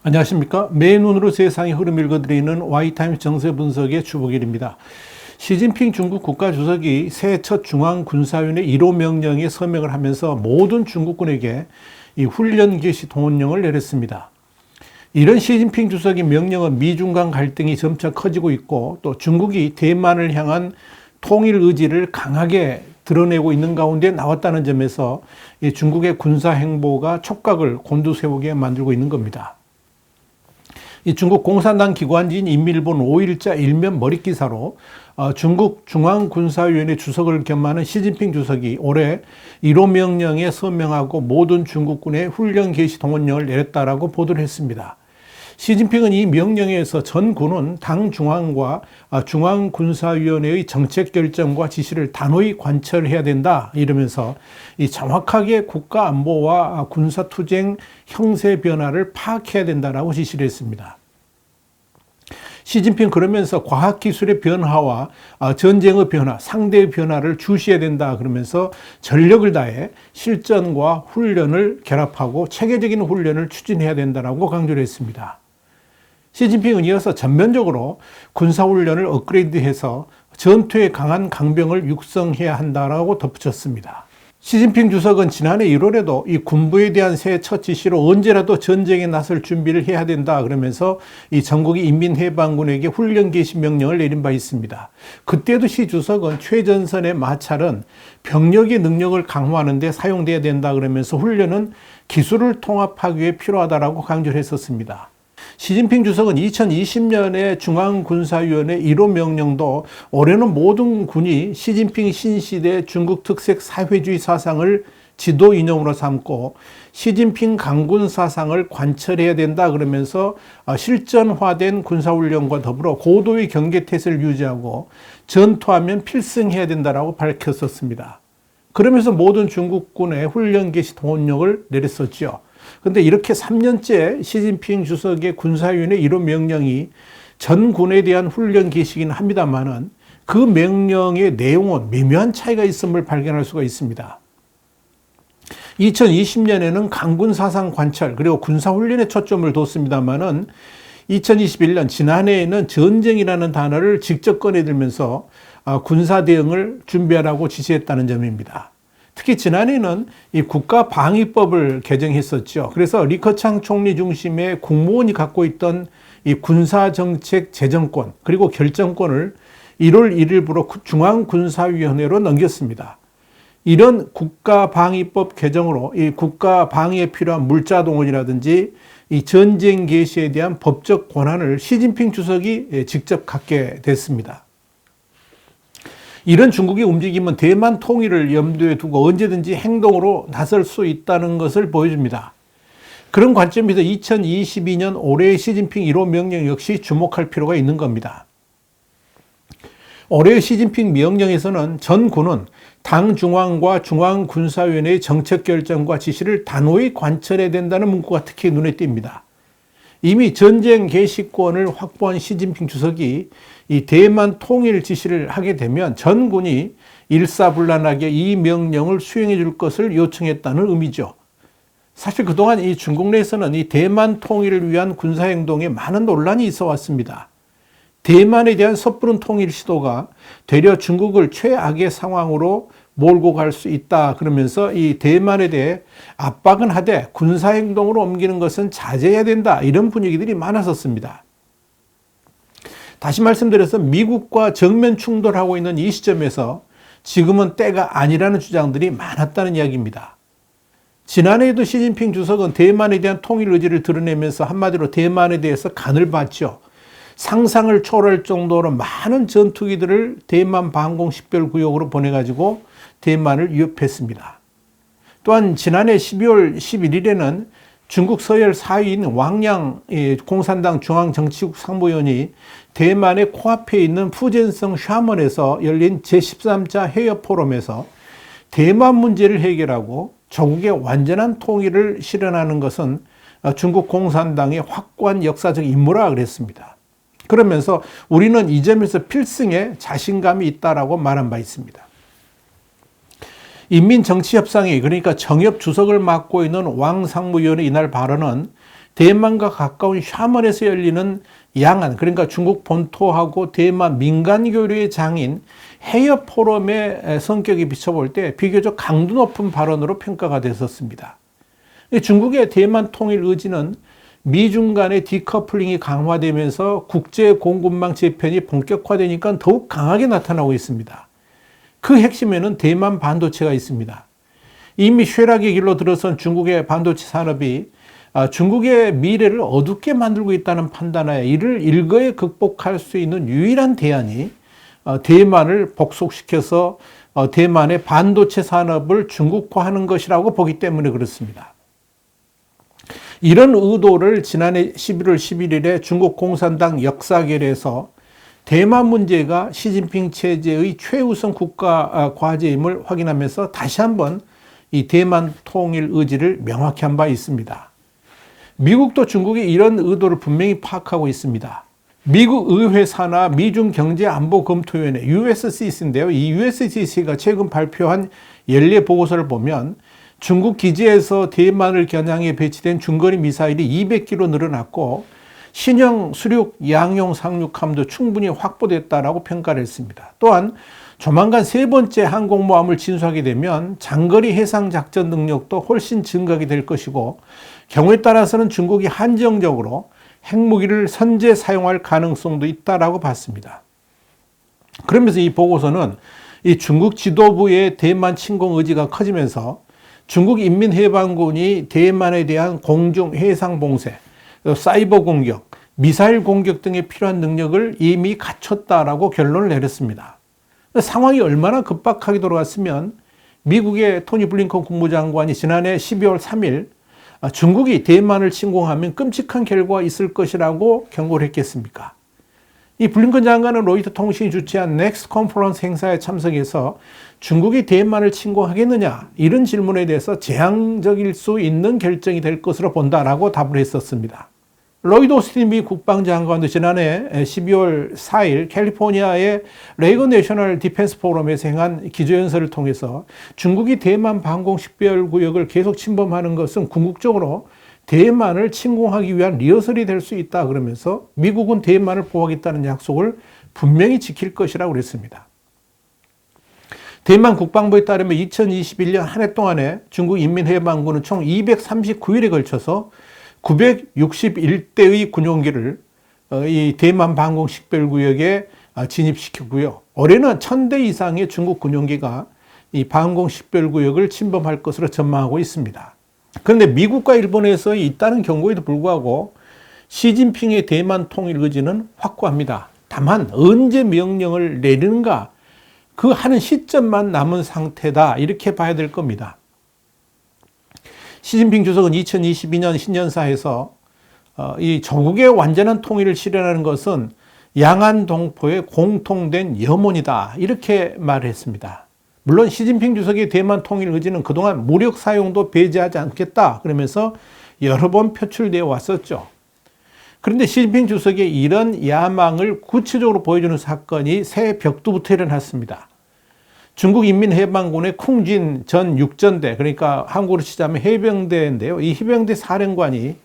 안녕하십니까. 맨눈으로 세상의 흐름 읽어드리는 Y타임스 정세 분석의 주보길입니다. 시진핑 중국 국가주석이 새해 첫 중앙군사위원회 1호 명령에 서명을 하면서 모든 중국군에게 이 훈련 개시 동원령을 내렸습니다. 이런 시진핑 주석의 명령은 미중 간 갈등이 점차 커지고 있고, 또 중국이 대만을 향한 통일 의지를 강하게 드러내고 있는 가운데 나왔다는 점에서 이 중국의 군사 행보가 촉각을 곤두세우게 만들고 있는 겁니다. 이 중국 공산당 기관지인 인민일보 5일자 일면 머릿기사로 중국 중앙군사위원회 주석을 겸하는 시진핑 주석이 올해 1호 명령에 서명하고 모든 중국군의 훈련 개시 동원령을 내렸다라고 보도를 했습니다. 시진핑은 이 명령에서 전 군은 당 중앙과 중앙군사위원회의 정책 결정과 지시를 단호히 관철해야 된다 이러면서 이 정확하게 국가 안보와 군사투쟁 형세 변화를 파악해야 된다라고 지시를 했습니다. 시진핑 그러면서 과학기술의 변화와 전쟁의 변화, 상대의 변화를 주시해야 된다 그러면서 전력을 다해 실전과 훈련을 결합하고 체계적인 훈련을 추진해야 된다라고 강조를 했습니다. 시진핑은 이어서 전면적으로 군사훈련을 업그레이드해서 전투에 강한 강병을 육성해야 한다라고 덧붙였습니다. 시진핑 주석은 지난해 1월에도 이 군부에 대한 새해 첫 지시로 언제라도 전쟁에 나설 준비를 해야 된다 그러면서 이 전국의 인민해방군에게 훈련 개시 명령을 내린 바 있습니다. 그때도 시 주석은 최전선의 마찰은 병력의 능력을 강화하는 데 사용돼야 된다 그러면서 훈련은 기술을 통합하기 위해 필요하다라고 강조를 했었습니다. 시진핑 주석은 2020년에 중앙군사위원회 1호 명령도 올해는 모든 군이 시진핑 신시대 중국 특색 사회주의 사상을 지도 이념으로 삼고 시진핑 강군 사상을 관철해야 된다 그러면서 실전화된 군사훈련과 더불어 고도의 경계태세를 유지하고 전투하면 필승해야 된다라고 밝혔었습니다. 그러면서 모든 중국군의 훈련 개시 동원령을 내렸었죠. 그런데 이렇게 3년째 시진핑 주석의 군사위원회 1호 명령이 전 군에 대한 훈련 개시이긴 합니다만은 그 명령의 내용은 미묘한 차이가 있음을 발견할 수가 있습니다. 2020년에는 강군 사상 관철 그리고 군사훈련에 초점을 뒀습니다만은 2021년 지난해에는 전쟁이라는 단어를 직접 꺼내들면서 군사 대응을 준비하라고 지시했다는 점입니다. 특히 지난해는 이 국가방위법을 개정했었죠. 그래서 리커창 총리 중심의 국무원이 갖고 있던 이 군사정책 재정권 그리고 결정권을 1월 1일부로 중앙군사위원회로 넘겼습니다. 이런 국가방위법 개정으로 이 국가방위에 필요한 물자동원이라든지 이 전쟁 개시에 대한 법적 권한을 시진핑 주석이 직접 갖게 됐습니다. 이런 중국의 움직임은 대만 통일을 염두에 두고 언제든지 행동으로 나설 수 있다는 것을 보여줍니다. 그런 관점에서 2022년 올해의 시진핑 1호 명령 역시 주목할 필요가 있는 겁니다. 올해의 시진핑 명령에서는 전 군은 당 중앙과 중앙군사위원회의 정책 결정과 지시를 단호히 관철해야 된다는 문구가 특히 눈에 띕니다. 이미 전쟁 개시권을 확보한 시진핑 주석이 이 대만 통일 지시를 하게 되면 전군이 일사불란하게 이 명령을 수행해 줄 것을 요청했다는 의미죠. 사실 그동안 이 중국 내에서는 이 대만 통일을 위한 군사행동에 많은 논란이 있어 왔습니다. 대만에 대한 섣부른 통일 시도가 되려 중국을 최악의 상황으로 몰고 갈 수 있다 그러면서 이 대만에 대해 압박은 하되 군사행동으로 옮기는 것은 자제해야 된다 이런 분위기들이 많았었습니다. 다시 말씀드려서 미국과 정면 충돌하고 있는 이 시점에서 지금은 때가 아니라는 주장들이 많았다는 이야기입니다. 지난해에도 시진핑 주석은 대만에 대한 통일 의지를 드러내면서 한마디로 대만에 대해서 간을 봤죠. 상상을 초월할 정도로 많은 전투기들을 대만 방공 식별구역으로 보내가지고 대만을 위협했습니다. 또한 지난해 12월 11일에는 중국 서열 4위인 왕양 공산당 중앙정치국 상무위원이 대만의 코앞에 있는 푸젠성 샤먼에서 열린 제13차 해협 포럼에서 대만 문제를 해결하고 조국의 완전한 통일을 실현하는 것은 중국 공산당의 확고한 역사적 임무라 그랬습니다. 그러면서 우리는 이 점에서 필승의 자신감이 있다라고 말한 바 있습니다. 인민정치협상회, 그러니까 정협 주석을 맡고 있는 왕 상무위원의 이날 발언은 대만과 가까운 샤먼에서 열리는 양안, 그러니까 중국 본토하고 대만 민간교류의 장인 해협 포럼의 성격에 비춰볼 때 비교적 강도 높은 발언으로 평가가 됐었습니다. 중국의 대만 통일 의지는 미중 간의 디커플링이 강화되면서 국제 공급망 재편이 본격화되니까 더욱 강하게 나타나고 있습니다. 그 핵심에는 대만 반도체가 있습니다. 이미 쇠락의 길로 들어선 중국의 반도체 산업이 중국의 미래를 어둡게 만들고 있다는 판단하에 이를 일거에 극복할 수 있는 유일한 대안이 대만을 복속시켜서 대만의 반도체 산업을 중국화하는 것이라고 보기 때문에 그렇습니다. 이런 의도를 지난해 11월 11일에 중국 공산당 역사결에서 대만 문제가 시진핑 체제의 최우선 국가 과제임을 확인하면서 다시 한번 이 대만 통일 의지를 명확히 한 바 있습니다. 미국도 중국이 이런 의도를 분명히 파악하고 있습니다. 미국 의회 산하 미중 경제안보검토위원회 USCC인데요. 이 USCC가 최근 발표한 연례 보고서를 보면 중국 기지에서 대만을 겨냥해 배치된 중거리 미사일이 200km 늘어났고 신형 수륙 양용 상륙함도 충분히 확보됐다라고 평가를 했습니다. 또한 조만간 세 번째 항공모함을 진수하게 되면 장거리 해상 작전 능력도 훨씬 증가하게 될 것이고 경우에 따라서는 중국이 한정적으로 핵무기를 선제 사용할 가능성도 있다라고 봤습니다. 그러면서 이 보고서는 이 중국 지도부의 대만 침공 의지가 커지면서 중국 인민해방군이 대만에 대한 공중 해상 봉쇄, 사이버 공격, 미사일 공격 등에 필요한 능력을 이미 갖췄다라고 결론을 내렸습니다. 상황이 얼마나 급박하게 돌아갔으면 미국의 토니 블링컨 국무장관이 지난해 12월 3일 중국이 대만을 침공하면 끔찍한 결과가 있을 것이라고 경고를 했겠습니까? 이 블링컨 장관은 로이터 통신이 주최한 넥스트 컨퍼런스 행사에 참석해서 중국이 대만을 침공하겠느냐 이런 질문에 대해서 재앙적일 수 있는 결정이 될 것으로 본다라고 답을 했었습니다. 로이드 오스틴 미 국방장관도 지난해 12월 4일 캘리포니아의 레이건 내셔널 디펜스 포럼에서 행한 기조연설을 통해서 중국이 대만 방공식별구역을 계속 침범하는 것은 궁극적으로 대만을 침공하기 위한 리허설이 될 수 있다 그러면서 미국은 대만을 보호하겠다는 약속을 분명히 지킬 것이라고 그랬습니다. 대만 국방부에 따르면 2021년 한 해 동안에 중국 인민해방군은 총 239일에 걸쳐서 961대의 군용기를 이 대만 방공식별구역에 진입시켰고요. 올해는 1000대 이상의 중국 군용기가 이 방공식별구역을 침범할 것으로 전망하고 있습니다. 그런데 미국과 일본에서 있다는 경고에도 불구하고 시진핑의 대만 통일 의지는 확고합니다. 다만 언제 명령을 내리는가 그 하는 시점만 남은 상태다 이렇게 봐야 될 겁니다. 시진핑 주석은 2022년 신년사에서 이 조국의 완전한 통일을 실현하는 것은 양안 동포의 공통된 염원이다 이렇게 말했습니다. 물론 시진핑 주석의 대만 통일 의지는 그동안 무력 사용도 배제하지 않겠다 그러면서 여러 번 표출되어 왔었죠. 그런데 시진핑 주석의 이런 야망을 구체적으로 보여주는 사건이 새 벽두부터 일어났습니다. 중국 인민해방군의 쿵진 전 육전대, 그러니까 한국으로 치자면 해병대인데요. 이 해병대 사령관이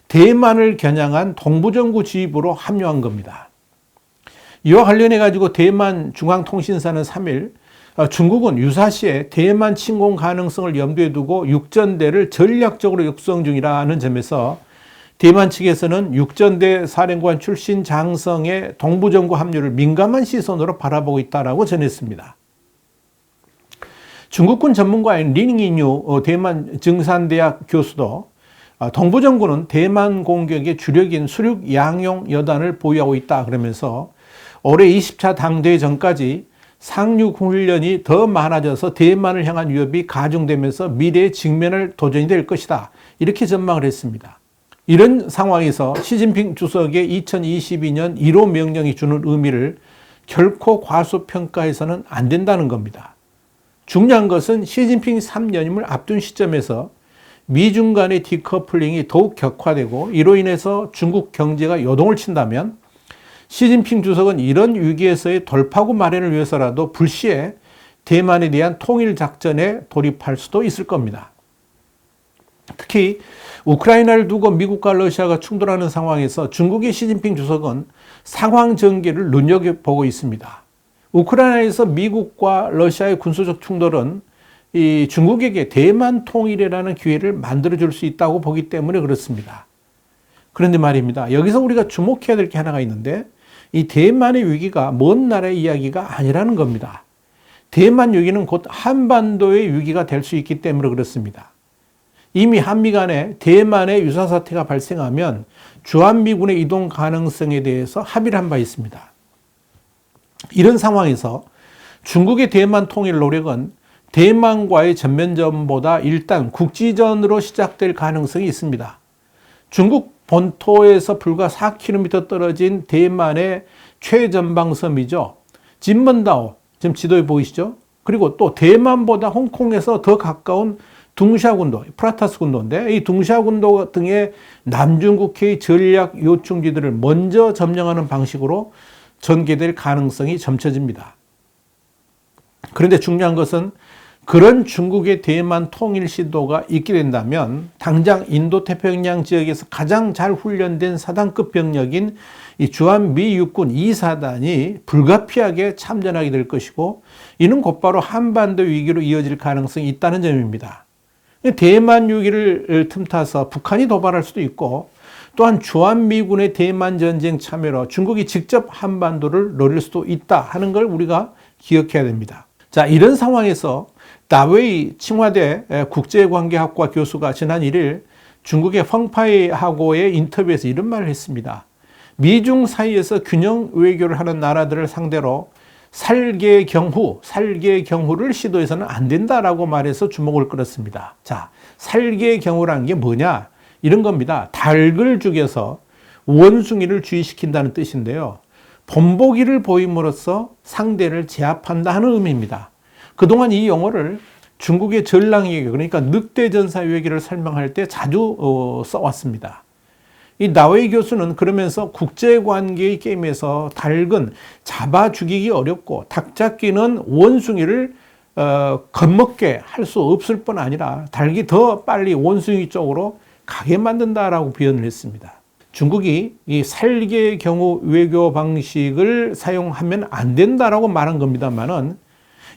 대만을 겨냥한 동부정구 지휘부로 합류한 겁니다. 이와 관련해 가지고 대만 중앙통신사는 3일 중국은 유사시에 대만 침공 가능성을 염두에 두고 육전대를 전략적으로 육성 중이라는 점에서 대만 측에서는 육전대 사령관 출신 장성의 동부정구 합류를 민감한 시선으로 바라보고 있다고 전했습니다. 중국군 전문가인 링잉유 대만 증산대학 교수도 동부정구는 대만 공격의 주력인 수륙 양용 여단을 보유하고 있다 그러면서 올해 20차 당대회 전까지 상륙 훈련이 더 많아져서 대만을 향한 위협이 가중되면서 미래의 직면할 도전이 될 것이다 이렇게 전망을 했습니다. 이런 상황에서 시진핑 주석의 2022년 1호 명령이 주는 의미를 결코 과소평가해서는 안 된다는 겁니다. 중요한 것은 시진핑 3년임을 앞둔 시점에서 미중 간의 디커플링이 더욱 격화되고 이로 인해서 중국 경제가 요동을 친다면 시진핑 주석은 이런 위기에서의 돌파구 마련을 위해서라도 불시에 대만에 대한 통일 작전에 돌입할 수도 있을 겁니다. 특히 우크라이나를 두고 미국과 러시아가 충돌하는 상황에서 중국의 시진핑 주석은 상황 전개를 눈여겨보고 있습니다. 우크라이나에서 미국과 러시아의 군사적 충돌은 이 중국에게 대만 통일이라는 기회를 만들어줄 수 있다고 보기 때문에 그렇습니다. 그런데 말입니다. 여기서 우리가 주목해야 될 게 하나가 있는데 이 대만의 위기가 먼 나라의 이야기가 아니라는 겁니다. 대만 위기는 곧 한반도의 위기가 될 수 있기 때문에 그렇습니다. 이미 한미 간에 대만의 유사사태가 발생하면 주한미군의 이동 가능성에 대해서 합의를 한 바 있습니다. 이런 상황에서 중국의 대만 통일 노력은 대만과의 전면전보다 일단 국지전으로 시작될 가능성이 있습니다. 중국 본토에서 불과 4km 떨어진 대만의 최전방섬이죠. 진먼다오, 지금 지도에 보이시죠? 그리고 또 대만보다 홍콩에서 더 가까운 둥샤군도, 프라타스 군도인데 이 둥샤군도 등의 남중국해의 전략 요충지들을 먼저 점령하는 방식으로 전개될 가능성이 점쳐집니다. 그런데 중요한 것은 그런 중국의 대만 통일 시도가 있게 된다면 당장 인도태평양 지역에서 가장 잘 훈련된 사단급 병력인 이 주한미 육군 2사단이 불가피하게 참전하게 될 것이고 이는 곧바로 한반도 위기로 이어질 가능성이 있다는 점입니다. 대만 위기를 틈타서 북한이 도발할 수도 있고 또한 주한미군의 대만 전쟁 참여로 중국이 직접 한반도를 노릴 수도 있다 하는 걸 우리가 기억해야 됩니다. 자, 이런 상황에서 다웨이 칭화대 국제관계학과 교수가 지난 1일 중국의 펑파이하고의 인터뷰에서 이런 말을 했습니다. 미중 사이에서 균형 외교를 하는 나라들을 상대로 살계경후를 시도해서는 안 된다라고 말해서 주목을 끌었습니다. 자, 살계경후라는 게 뭐냐? 이런 겁니다. 닭을 죽여서 원숭이를 주의시킨다는 뜻인데요. 본보기를 보임으로써 상대를 제압한다 하는 의미입니다. 그동안 이 용어를 중국의 전랑외교, 그러니까 늑대전사 외교를 설명할 때 자주 써왔습니다. 이 나웨이 교수는 그러면서 국제관계의 게임에서 닭은 잡아 죽이기 어렵고 닭 잡기는 원숭이를 겁먹게 할 수 없을 뿐 아니라 닭이 더 빨리 원숭이 쪽으로 가게 만든다라고 표현을 했습니다. 중국이 이 살계의 경우 외교 방식을 사용하면 안 된다라고 말한 겁니다만은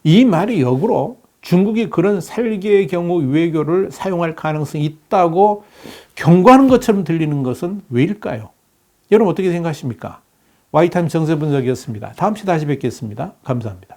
이 말이 역으로 중국이 그런 살계의 경우 외교를 사용할 가능성이 있다고 경고하는 것처럼 들리는 것은 왜일까요? 여러분 어떻게 생각하십니까? 와이타임 정세 분석이었습니다. 다음 시간에 다시 뵙겠습니다. 감사합니다.